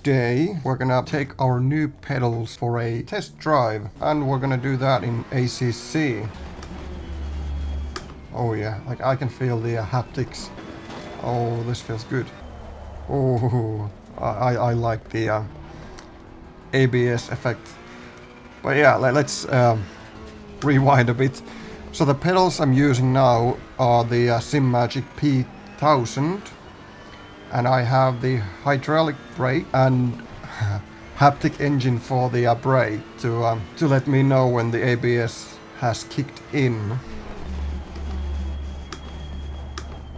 today we're gonna take our new pedals for a test drive, and we're gonna do that in ACC. Oh yeah, like I can feel the haptics. Oh, this feels good. Oh, I like the ABS effect. But yeah, let's rewind a bit. So the pedals I'm using now are the Simagic P1000, and I have the hydraulic brake and haptic engine for the brake to let me know when the ABS has kicked in.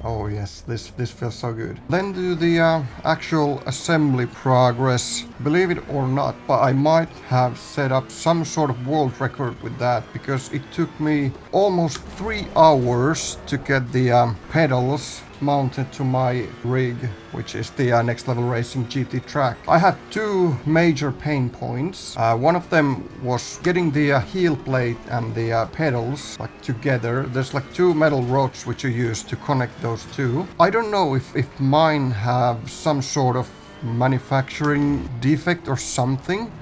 Oh yes, this feels so good. Then do the actual assembly progress. Believe it or not, but I might have set up some sort of world record with that, because it took me almost 3 hours to get the pedals mounted to my rig, which is the Next Level Racing GTTrack. I had two major pain points. One of them was getting the heel plate and the pedals like together. There's like two metal rods which you use to connect those two. I don't know if mine have some sort of manufacturing defect or something,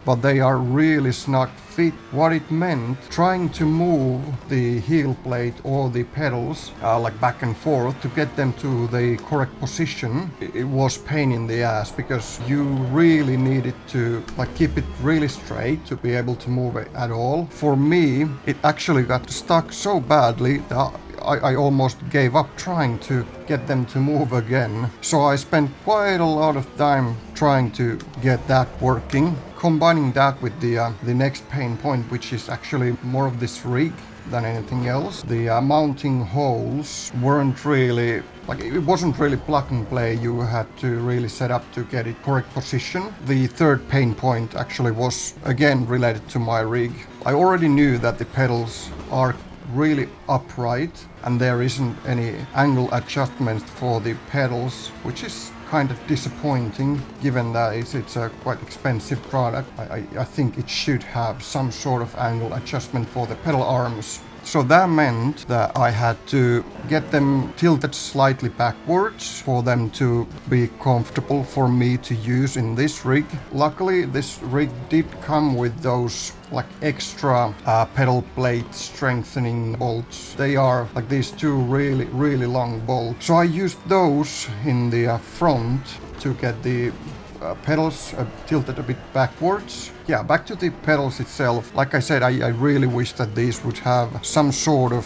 but they are really snug fit. What it meant, trying to move the heel plate or the pedals like back and forth to get them to the correct position, it was pain in the ass, because you really needed to like keep it really straight to be able to move it at all. For me, it actually got stuck so badly that I almost gave up trying to get them to move again. So I spent quite a lot of time trying to get that working. Combining that with the next pain point, which is actually more of this rig than anything else. The mounting holes weren't really, like it wasn't really plug and play. You had to really set up to get it correct position. The third pain point actually was again related to my rig. I already knew that the pedals are really upright and there isn't any angle adjustment for the pedals, which is kind of disappointing given that it's a quite expensive product. I think it should have some sort of angle adjustment for the pedal arms. So that meant that I had to get them tilted slightly backwards for them to be comfortable for me to use in this rig. Luckily, this rig did come with those like extra pedal plate strengthening bolts. They are like these two really long bolts. So I used those in the front to get the pedals tilted a bit backwards. Yeah, back to the pedals itself. Like I said, I really wish that these would have some sort of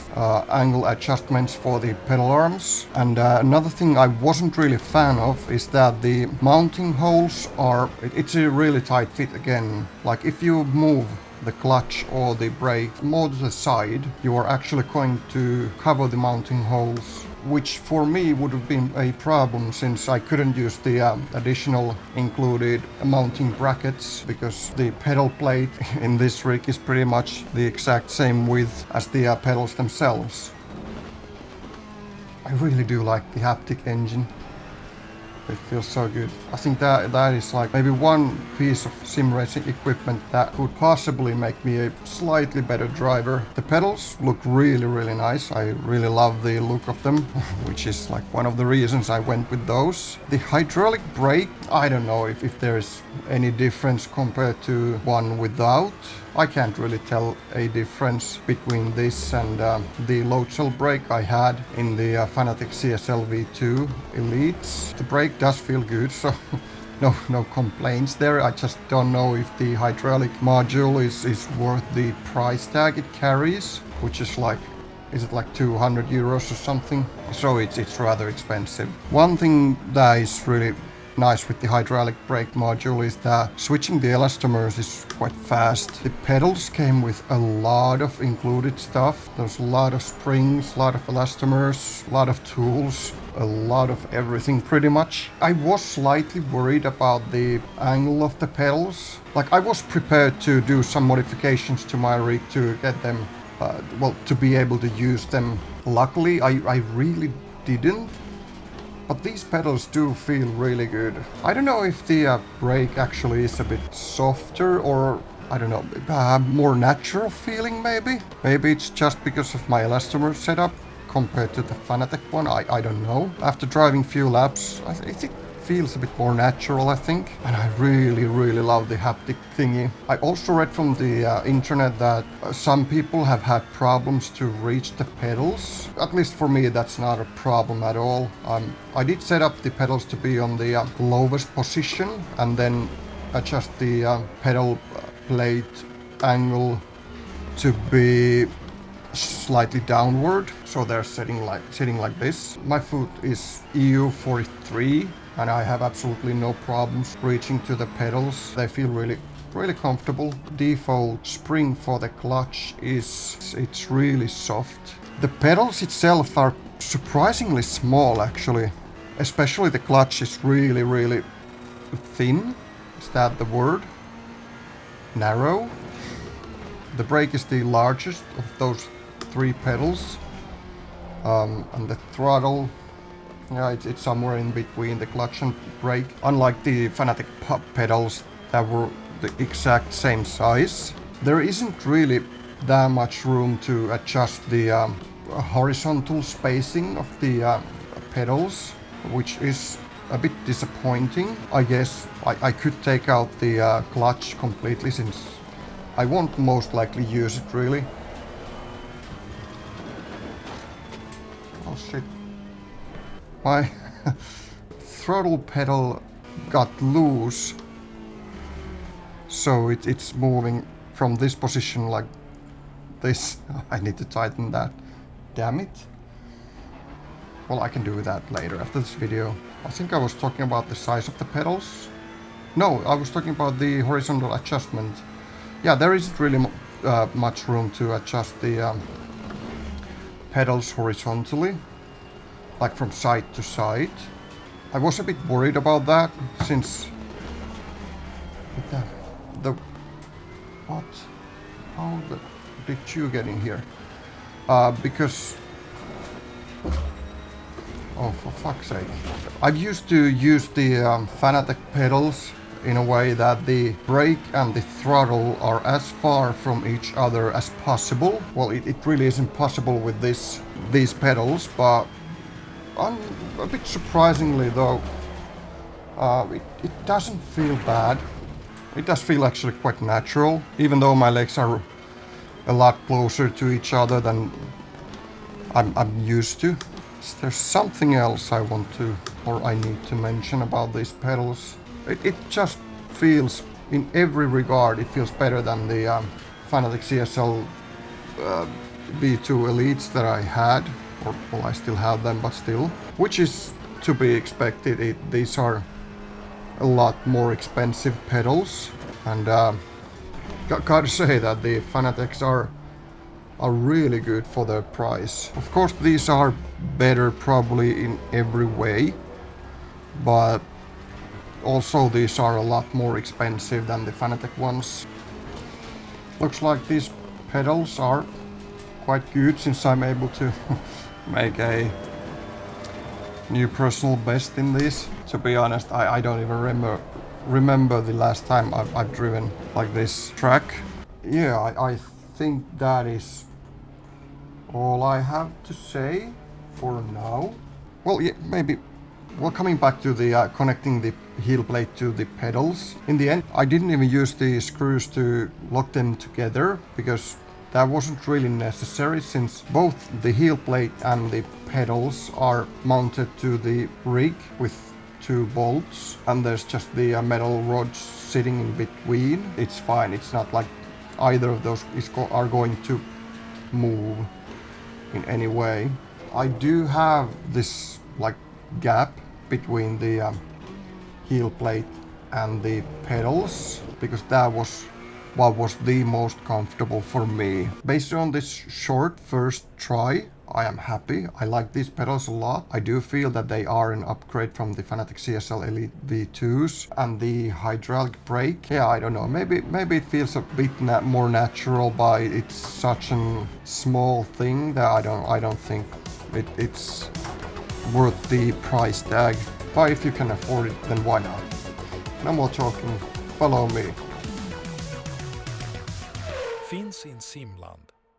angle adjustments for the pedal arms. And another thing I wasn't really a fan of is that the mounting holes are, it's a really tight fit again. Like if you move the clutch or the brake more to the side, you are actually going to cover the mounting holes, which for me would have been a problem since I couldn't use the additional included mounting brackets, because the pedal plate in this rig is pretty much the exact same width as the pedals themselves. I really do like the haptic engine. It feels so good. I think that is like maybe one piece of sim racing equipment that could possibly make me a slightly better driver. The pedals look really nice. I really love the look of them, which is like one of the reasons I went with those. The hydraulic brake, I don't know if there is any difference compared to one without. I can't really tell a difference between this and the load cell brake I had in the Fanatec CS V2 Elites. The brake does feel good, so no complaints there. I just don't know if the hydraulic module is worth the price tag it carries, which is like, is it like 200 euros or something? So it's rather expensive. One thing that is really nice with the hydraulic brake module is that switching the elastomers is quite fast. The pedals came with a lot of included stuff. There's a lot of springs, a lot of elastomers, a lot of tools, a lot of everything pretty much. I was slightly worried about the angle of the pedals. Like I was prepared to do some modifications to my rig to get them, well, to be able to use them. Luckily, I really didn't. But these pedals do feel really good. I don't know if the brake actually is a bit softer or, I don't know, more natural feeling maybe. Maybe it's just because of my elastomer setup compared to the Fanatec one, I don't know. After driving few laps, it feels a bit more natural, I think. And I really love the haptic thingy. I also read from the internet that some people have had problems to reach the pedals. At least for me, that's not a problem at all. I did set up the pedals to be on the lowest position and then adjust the pedal plate angle to be slightly downward, so they're sitting like this. My foot is EU43 and I have absolutely no problems reaching to the pedals. They feel really comfortable. Default spring for the clutch it's really soft. The pedals itself are surprisingly small actually, especially the clutch is really thin. Is that the word? Narrow. The brake is the largest of those 3 pedals, and the throttle, yeah, it's somewhere in between the clutch and brake. Unlike the Fanatec pedals that were the exact same size, there isn't really that much room to adjust the horizontal spacing of the pedals, which is a bit disappointing. I guess I could take out the clutch completely since I won't most likely use it really. Oh shit. My throttle pedal got loose, so it's moving from this position like this. I need to tighten that. Damn it. Well, I can do that later after this video. I think I was talking about the size of the pedals. No, I was talking about the horizontal adjustment. Yeah, there isn't really much room to adjust the pedals horizontally, like from side to side. I was a bit worried about that since what? How did you get in here? Because oh, for fuck's sake! I've used to use the Fanatec pedals in a way that the brake and the throttle are as far from each other as possible. Well, it really isn't possible with these pedals, but a bit surprisingly though, it doesn't feel bad. It does feel actually quite natural, even though my legs are a lot closer to each other than I'm used to. There's something else I want to, or I need to mention about these pedals. It just feels, in every regard, it feels better than the Fanatec CSL V2 Elites that I had, or well, I still have them, but still, which is to be expected. These are a lot more expensive pedals, and gotta say that the Fanatecs are really good for their price. Of course, these are better probably in every way, but also these are a lot more expensive than the Fanatec ones. Looks like these pedals are quite good since I'm able to make a new personal best in this. To be honest, I don't even remember the last time I've driven like this track. Yeah, I think that is all I have to say for now. Well, yeah, maybe. Well, coming back to the connecting the heel plate to the pedals. In the end, I didn't even use the screws to lock them together because that wasn't really necessary, since both the heel plate and the pedals are mounted to the rig with 2 bolts, and there's just the metal rods sitting in between. It's fine. It's not like either of those are going to move in any way. I do have this like gap between the heel plate and the pedals because that was what was the most comfortable for me. Based on this short first try, I am happy. I like these pedals a lot. I do feel that they are an upgrade from the Fanatec CSL Elite V2s, and the hydraulic brake. Yeah, I don't know. Maybe it feels a bit more natural, but it's such a small thing that I don't think it's worth the price tag. But if you can afford it, then why not? No more talking. Follow me. Finns in Simland.